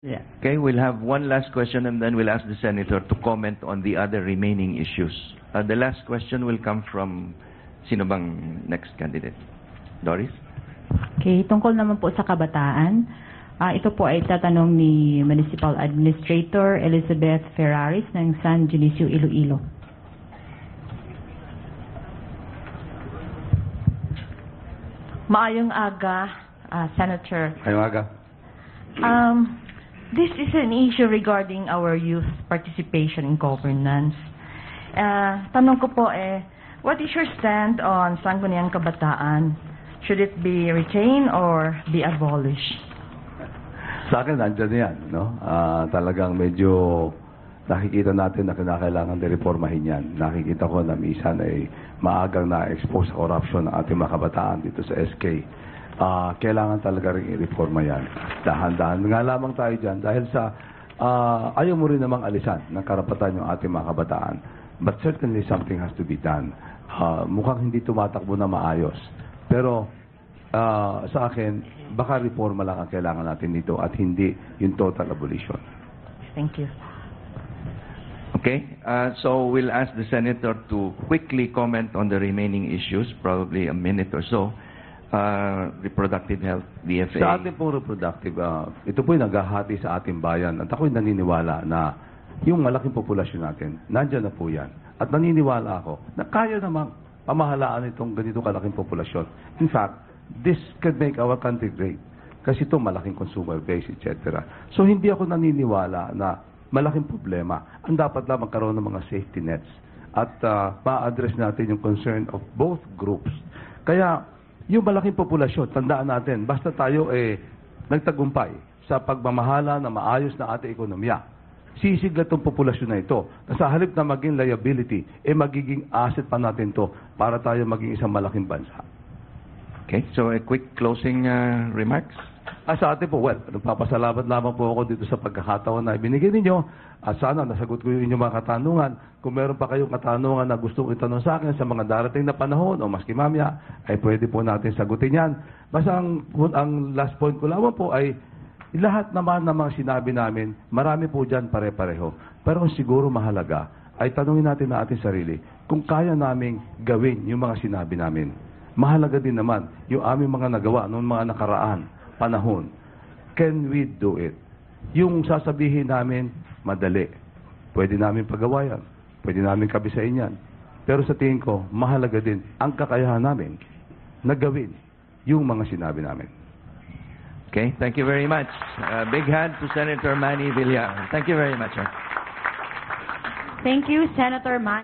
Yeah. Okay, we'll have one last question and then we'll ask the Senator to comment on the other remaining issues. The last question will come from sino bang next candidate? Doris? Okay, tungkol naman po sa kabataan. Ito po ay tatanong ni Municipal Administrator Elizabeth Ferraris ng San Dionisio, Iloilo. Maayong aga, Senator. Maayong aga. This is an issue regarding our youth participation in governance. Tanong ko po what is your stand on Sangguniang Kabataan? Should it be retained or be abolished? Sa akin, nandyan yan. No? Talagang medyo nakikita natin na kinakailangan reformahin yan. Nakikita ko na minsan ay maagang na-expose sa corruption ng ating mga kabataan dito sa SK. Kailangan talaga rin i-reforma yan. Dahan-dahan nga lamang tayo dyan dahil sa ayaw mo rin namang alisan ng karapatan yung ating mga kabataan. But certainly something has to be done. Mukhang hindi tumatakbo na maayos. Pero sa akin, baka reforma lang ang kailangan natin dito at hindi yung total abolition. Thank you. Okay, so we'll ask the Senator to quickly comment on the remaining issues, probably a minute or so. Reproductive health, DFA. Sa ating pong reproductive, ito po'y naghahati sa ating bayan at ako'y naniniwala na yung malaking populasyon natin, nandyan na po yan. At naniniwala ako na kaya namang pamahalaan itong ganito kalaking populasyon. In fact, this could make our country great. Kasi ito malaking consumer base, etc. So hindi ako naniniwala na malaking problema. Ang dapat lang magkaroon ng mga safety nets at ma-address natin yung concern of both groups. Kaya yung malaking populasyon, tandaan natin, basta tayo nagtagumpay sa pagmamahala na maayos na ating ekonomiya, sisigla itong populasyon na ito. Sa halip na maging liability, magiging asset pa natin to para tayo maging isang malaking bansa. Okay, so a quick closing remarks? Sa atin po, nagpapasalamat lamang po ako dito sa pagkakataon na ibinigay ninyo. At sana nasagot ko yung inyong mga katanungan. Kung meron pa kayong katanungan na gusto itanong sa akin sa mga darating na panahon o maski mamaya, ay pwede po natin sagutin yan. Basta ang last point ko lamang po ay lahat naman ng mga sinabi namin, marami po dyan pare-pareho. Pero ang siguro mahalaga ay tanungin natin na ating sarili kung kaya naming gawin yung mga sinabi namin. Mahalaga din naman yung aming mga nagawa noong mga nakaraan panahon. Can we do it? Yung sasabihin namin, madali. Pwede namin pagawa yan. Pwede namin kabisain yan. Pero sa tingin ko, mahalaga din ang kakayahan namin na gawin yung mga sinabi namin. Okay, thank you very much. Big hand to Senator Manny Villar. Thank you very much, sir. Thank you, Senator Manny.